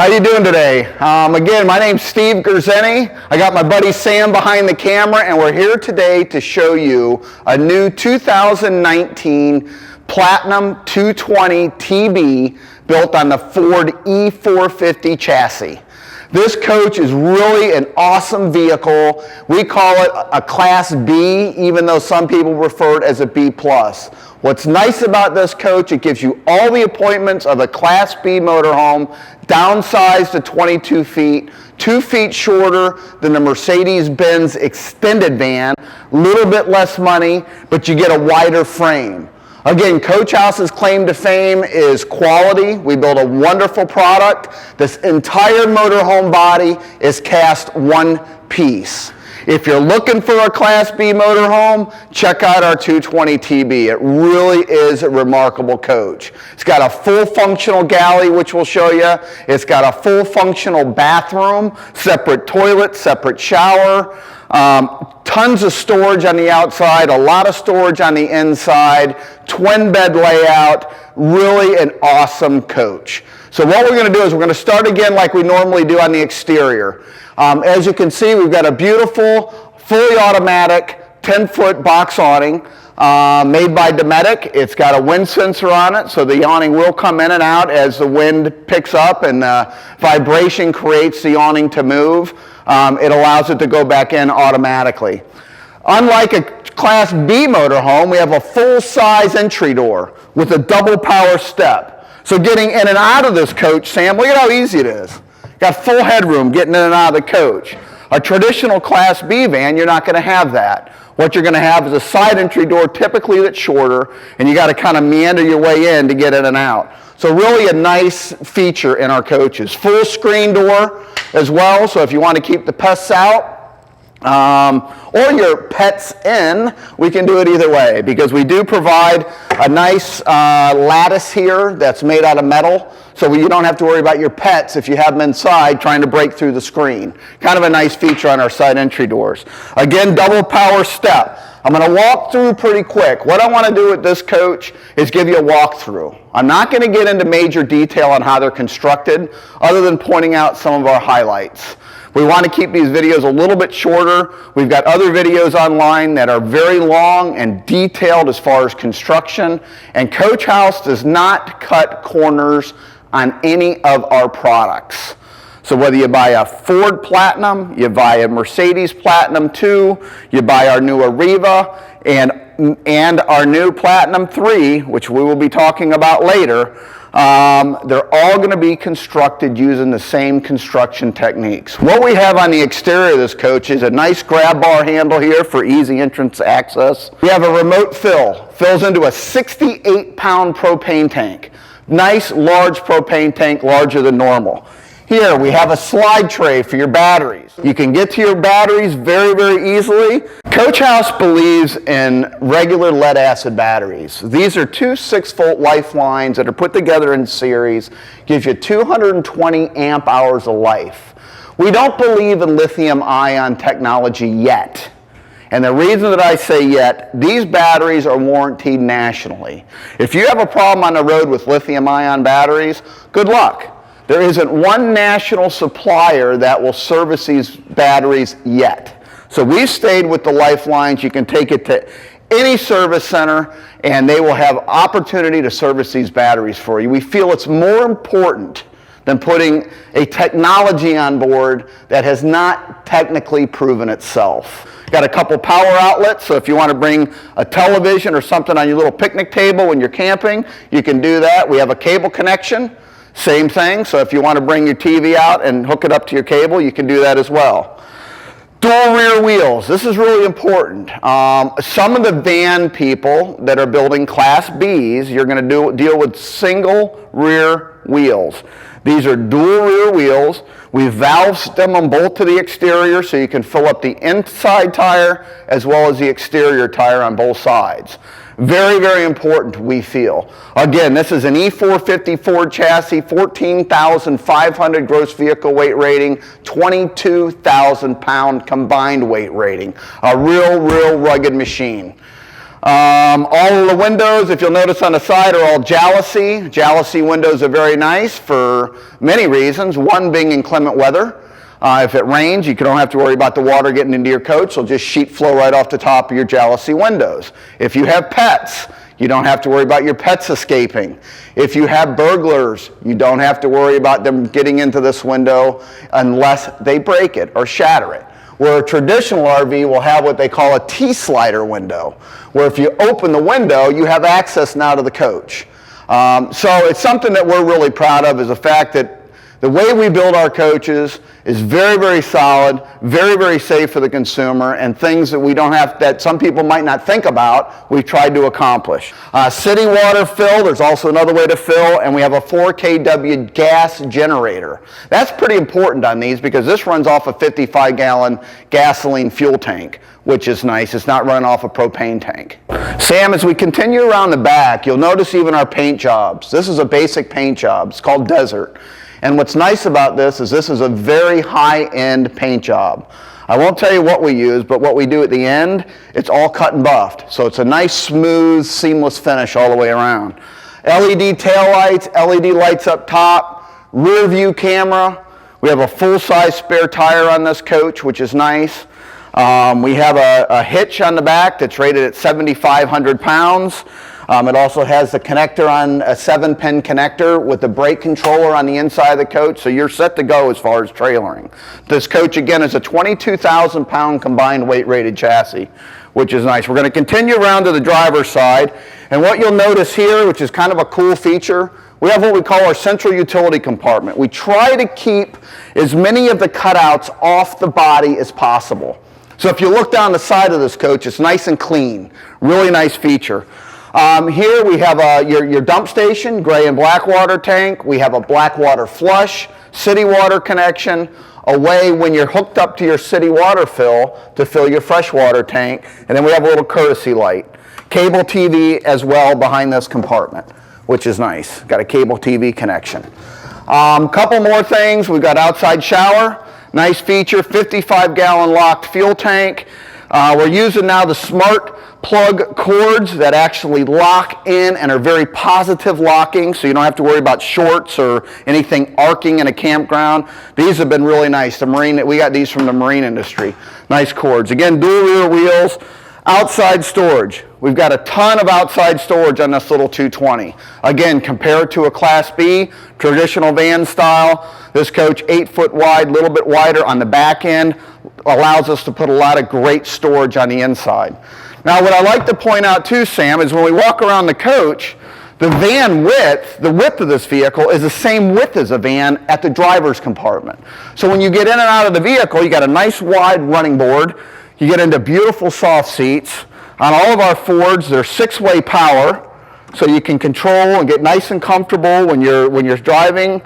How you doing today? Again, my name's Steve Gerzeni. I got my buddy Sam behind the camera, and we're here today to show you a new 2019 Platinum 220 TB built on the Ford E450 chassis. This coach is really an awesome vehicle. We call it a Class B, even though some people refer it as a B+. What's nice about this coach, it gives you all the appointments of a Class B motorhome, downsized to 22 feet, 2 feet shorter than the Mercedes-Benz extended van, a little bit less money, but you get a wider frame. Again, Coach House's claim to fame is quality. We build a wonderful product. This entire motorhome body is cast one piece. If you're looking for a Class B motorhome, check out our 220 TB. It really is a remarkable coach. It's got a full functional galley, which we'll show you. It's got a full functional bathroom, separate toilet, separate shower. Tons of storage on the outside, a lot of storage on the inside, twin bed layout, really an awesome coach. So what we're going to do is we're going to start again like we normally do on the exterior. As you can see, we've got a beautiful, fully automatic 10-foot box awning made by Dometic. It's got a wind sensor on it, so the awning will come in and out as the wind picks up and vibration creates the awning to move. It allows it to go back in automatically. Unlike a Class B motorhome, we have a full-size entry door with a double power step. So getting in and out of this coach, Sam, look at how easy it is. Got full headroom getting in and out of the coach. A traditional Class B van, you're not going to have that. What you're going to have is a side entry door, typically that's shorter, and you got to kind of meander your way in to get in and out. So really a nice feature in our coaches. Full screen door as well, so if you want to keep the pests out, or your pets in, we can do it either way, because we do provide a nice lattice here that's made out of metal, so you don't have to worry about your pets if you have them inside trying to break through the screen. Kind of a nice feature on our side entry doors. Again, double power step. I'm going to walk through pretty quick. What I want to do with this coach is give you a walkthrough. I'm not going to get into major detail on how they're constructed, other than pointing out some of our highlights. We want to keep these videos a little bit shorter. We've got other videos online that are very long and detailed as far as construction. And Coach House does not cut corners on any of our products. So whether you buy a Ford Platinum, you buy a Mercedes Platinum 2, you buy our new Arriva, and our new Platinum 3, which we will be talking about later, they're all going to be constructed using the same construction techniques. What we have on the exterior of this coach is a nice grab bar handle here for easy entrance access. We have a remote fill. Fills into a 68-pound propane tank. Nice, large propane tank, larger than normal. Here, we have a slide tray for your batteries. You can get to your batteries very, very easily. Coach House believes in regular lead-acid batteries. These are two 6-volt lifelines that are put together in series. Gives you 220 amp hours of life. We don't believe in lithium-ion technology yet. And the reason that I say yet, these batteries are warranted nationally. If you have a problem on the road with lithium-ion batteries, good luck. There isn't one national supplier that will service these batteries yet. So we've stayed with the lifelines. You can take it to any service center and they will have opportunity to service these batteries for you. We feel it's more important than putting a technology on board that has not technically proven itself. Got a couple power outlets, so if you want to bring a television or something on your little picnic table when you're camping, you can do that. We have a cable connection. Same thing, so if you want to bring your TV out and hook it up to your cable, you can do that as well. Dual rear wheels. This is really important. Some of the van people that are building Class Bs, you're going to deal with single rear wheels. These are dual rear wheels. We valve stem them both to the exterior so you can fill up the inside tire as well as the exterior tire on both sides. Very, very important, we feel. Again, this is an E450 Ford chassis, 14,500 gross vehicle weight rating, 22,000 pound combined weight rating. A real rugged machine. All of the windows, if you'll notice on the side, are all jalousie. Jalousie windows are very nice for many reasons. One being inclement weather. If it rains, you don't have to worry about the water getting into your coach. It'll just sheet flow right off the top of your jalousie windows. If you have pets, you don't have to worry about your pets escaping. If you have burglars, you don't have to worry about them getting into this window unless they break it or shatter it. Where a traditional RV will have what they call a T-slider window, where if you open the window, you have access now to the coach. So it's something that we're really proud of, is the fact that the way we build our coaches is very, very solid, very, very safe for the consumer, and things that we don't have, that some people might not think about, we've tried to accomplish. City water fill, there's also another way to fill, and we have a 4 kW gas generator. That's pretty important on these because this runs off a 55-gallon gasoline fuel tank, which is nice. It's not running off a propane tank. Sam, as we continue around the back, you'll notice even our paint jobs. This is a basic paint job. It's called Desert. And what's nice about this is a very high-end paint job. I won't tell you what we use, but what we do at the end, it's all cut and buffed. So it's a nice, smooth, seamless finish all the way around. LED taillights, LED lights up top, rear view camera. We have a full-size spare tire on this coach, which is nice. We have a hitch on the back that's rated at 7,500 pounds. It also has the connector on a 7-pin connector with the brake controller on the inside of the coach, so you're set to go as far as trailering. This coach, again, is a 22,000-pound combined weight-rated chassis, which is nice. We're going to continue around to the driver's side, and what you'll notice here, which is kind of a cool feature, we have what we call our central utility compartment. We try to keep as many of the cutouts off the body as possible. So if you look down the side of this coach, it's nice and clean. Really nice feature. Here we have your dump station, gray and black water tank. We have a black water flush, city water connection, a way when you're hooked up to your city water fill to fill your fresh water tank. And then we have a little courtesy light. Cable TV as well behind this compartment, which is nice. Got a cable TV connection. Couple more things. We've got outside shower. Nice feature, 55-gallon locked fuel tank. We're using now the smart plug cords that actually lock in and are very positive locking, so you don't have to worry about shorts or anything arcing in a campground. These have been really nice. We got these from the marine industry. Nice cords. Again, dual rear wheels. Outside storage. We've got a ton of outside storage on this little 220. Again, compared to a Class B, traditional van style, this coach 8 foot wide, a little bit wider on the back end, allows us to put a lot of great storage on the inside. Now, what I like to point out too, Sam, is when we walk around the coach, the van width, the width of this vehicle is the same width as a van at the driver's compartment. So when you get in and out of the vehicle, you got a nice wide running board. You get into beautiful soft seats. On all of our Fords, they're 6-way power, so you can control and get nice and comfortable when you're driving.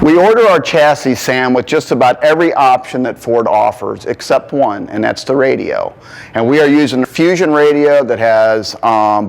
We order our chassis, Sam, with just about every option that Ford offers, except one, and that's the radio. And we are using a Fusion radio that has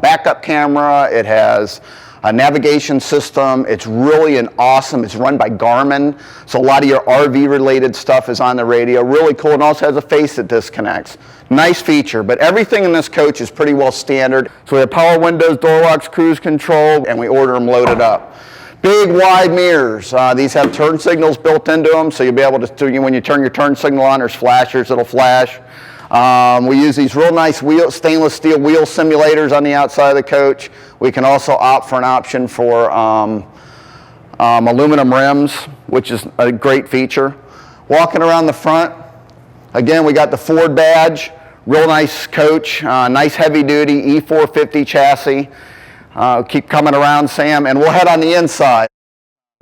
backup camera, it has a navigation system. It's really it's run by Garmin, so a lot of your RV related stuff is on the radio. Really cool, and also has a face that disconnects. Nice feature, but everything in this coach is pretty well standard. So we have power windows, door locks, cruise control, and we order them loaded up. Big wide mirrors. These have turn signals built into them, so you'll be able to, when you turn your turn signal on, there's flashers that'll flash. We use these real nice stainless steel wheel simulators on the outside of the coach. We can also opt for an option for aluminum rims, which is a great feature. Walking around the front, again, we got the Ford badge, real nice coach, nice heavy duty E450 chassis. Keep coming around, Sam, and we'll head on the inside.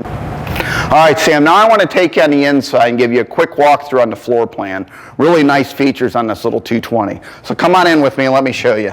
All right, Sam, now I want to take you on the inside and give you a quick walkthrough on the floor plan. Really nice features on this little 220. So come on in with me and let me show you.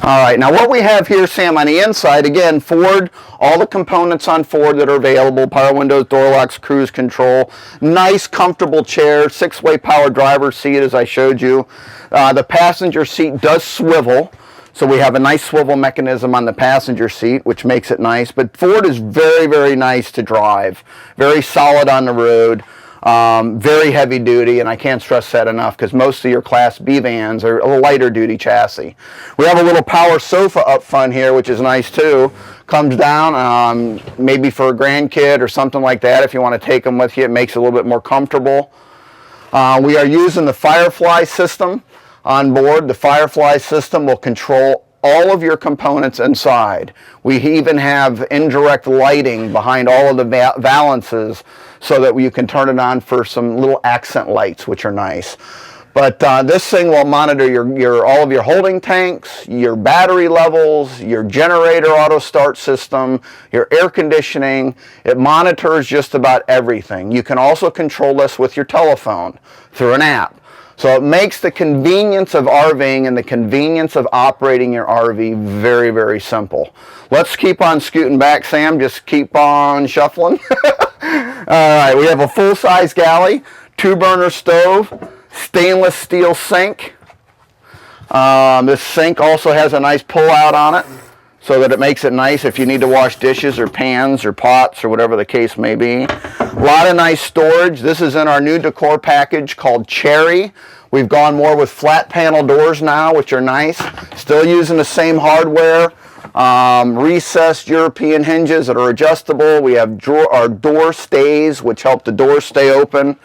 All right, now what we have here, Sam, on the inside, again, Ford, all the components on Ford that are available, power windows, door locks, cruise control, nice comfortable chair, 6-way power driver's seat as I showed you. The passenger seat does swivel. So we have a nice swivel mechanism on the passenger seat, which makes it nice. But Ford is very, very nice to drive. Very solid on the road. Very heavy duty, and I can't stress that enough because most of your Class B vans are a lighter duty chassis. We have a little power sofa up front here, which is nice too. Comes down, maybe for a grandkid or something like that. If you want to take them with you, it makes it a little bit more comfortable. We are using the Firefly system on board. The Firefly system will control all of your components inside. We even have indirect lighting behind all of the valances so that you can turn it on for some little accent lights, which are nice. But this thing will monitor all of your holding tanks, your battery levels, your generator auto start system, your air conditioning. It monitors just about everything. You can also control this with your telephone through an app. So it makes the convenience of RVing and the convenience of operating your RV very, very simple. Let's keep on scooting back, Sam. Just keep on shuffling. All right, we have a full-size galley, 2-burner stove, stainless steel sink. This sink also has a nice pull-out on it so that it makes it nice if you need to wash dishes or pans or pots or whatever the case may be. A lot of nice storage. This is in our new decor package called Cherry. We've gone more with flat panel doors now, which are nice. Still using the same hardware. Recessed European hinges that are adjustable. We have our door stays, which help the door stay open.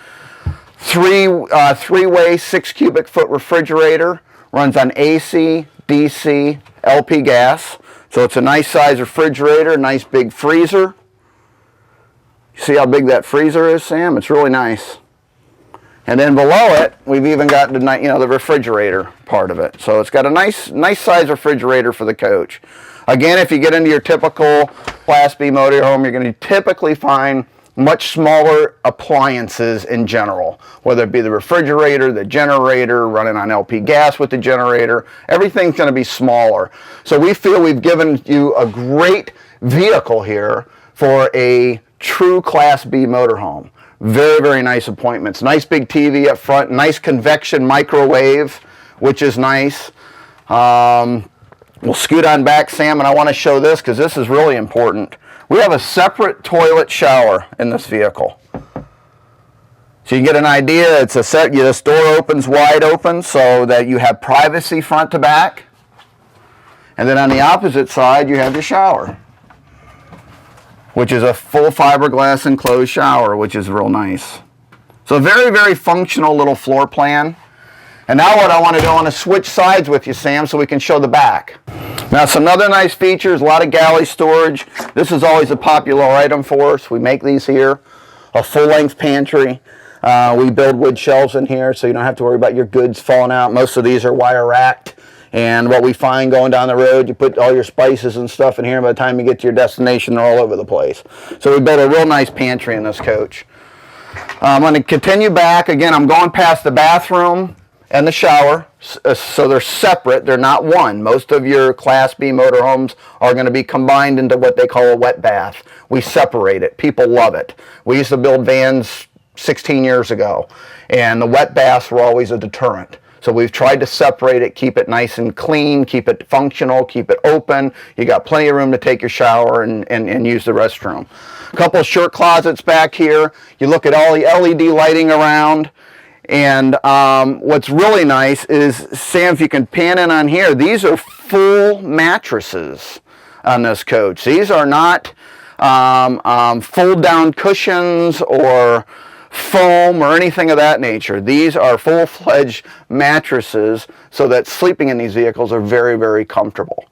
Three-way 6 cubic foot refrigerator. Runs on AC, DC, LP gas. So it's a nice size refrigerator, nice big freezer. See how big that freezer is, Sam? It's really nice. And then below it, we've even got the refrigerator part of it. So it's got a nice size refrigerator for the coach. Again, if you get into your typical Class B motorhome, you're going to typically find much smaller appliances in general, whether it be the refrigerator, the generator, running on LP gas with the generator. Everything's going to be smaller. So we feel we've given you a great vehicle here for a true Class B motorhome. Very, very nice appointments. Nice big TV up front, nice convection microwave, which is nice. We'll scoot on back, Sam, and I want to show this because this is really important. We have a separate toilet shower in this vehicle. So you get an idea, it's this door opens wide open so that you have privacy front to back. And then on the opposite side, you have your shower, which is a full fiberglass enclosed shower, which is real nice. So very, very functional little floor plan. And now what I want to do, I want to switch sides with you, Sam, so we can show the back. Now some other nice features, a lot of galley storage. This is always a popular item for us. We make these here. A full-length pantry. We build wood shelves in here so you don't have to worry about your goods falling out. Most of these are wire racked. And what we find going down the road, you put all your spices and stuff in here. By the time you get to your destination, they're all over the place. So we built a real nice pantry in this coach. I'm going to continue back. Again, I'm going past the bathroom and the shower, so they're separate. They're not one. Most of your Class B motorhomes are going to be combined into what they call a wet bath. We separate it. People love it. We used to build vans 16 years ago, and the wet baths were always a deterrent. So we've tried to separate it, keep it nice and clean, keep it functional, keep it open. You got plenty of room to take your shower and use the restroom. A couple of shirt closets back here. You look at all the LED lighting around. And what's really nice is, Sam, if you can pan in on here, these are full mattresses on this coach. These are not fold-down cushions or foam or anything of that nature. These are full-fledged mattresses so that sleeping in these vehicles are very, very comfortable.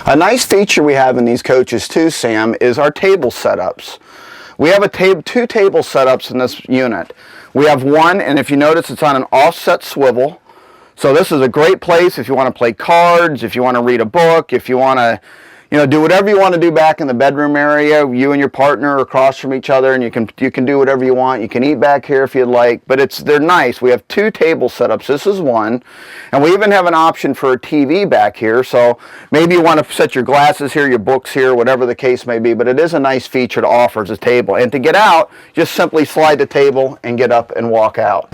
A nice feature we have in these coaches too, Sam, is our table setups. We have two table setups in this unit. We have one, and if you notice, it's on an offset swivel. So this is a great place if you want to play cards, if you want to read a book, if you want to, do whatever you want to do back in the bedroom area. You and your partner are across from each other, and you can do whatever you want. You can eat back here if you'd like, but they're nice. We have two table setups. This is one, and we even have an option for a TV back here. So maybe you want to set your glasses here, your books here, whatever the case may be. But it is a nice feature to offer as a table. And to get out, just simply slide the table and get up and walk out.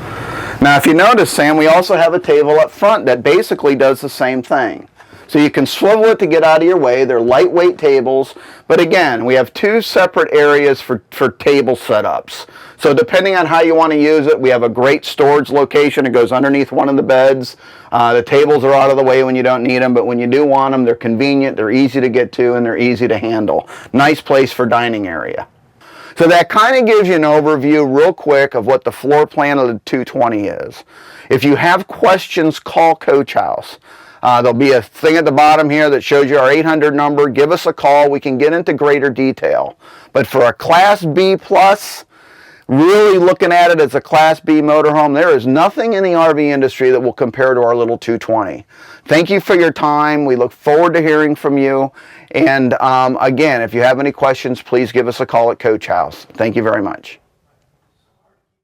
Now, if you notice, Sam, we also have a table up front that basically does the same thing. So you can swivel it to get out of your way. They're lightweight tables. But again, we have two separate areas for table setups. So depending on how you want to use it, we have a great storage location. It goes underneath one of the beds. The tables are out of the way when you don't need them, but when you do want them, they're convenient, they're easy to get to, and they're easy to handle. Nice place for dining area. So that kind of gives you an overview real quick of what the floor plan of the 220 is. If you have questions, call Coach House. There'll be a thing at the bottom here that shows you our 800 number. Give us a call. We can get into greater detail. But for a Class B plus, really looking at it as a Class B motorhome, there is nothing in the RV industry that will compare to our little 220. Thank you for your time. We look forward to hearing from you. And again, if you have any questions, please give us a call at Coach House. Thank you very much.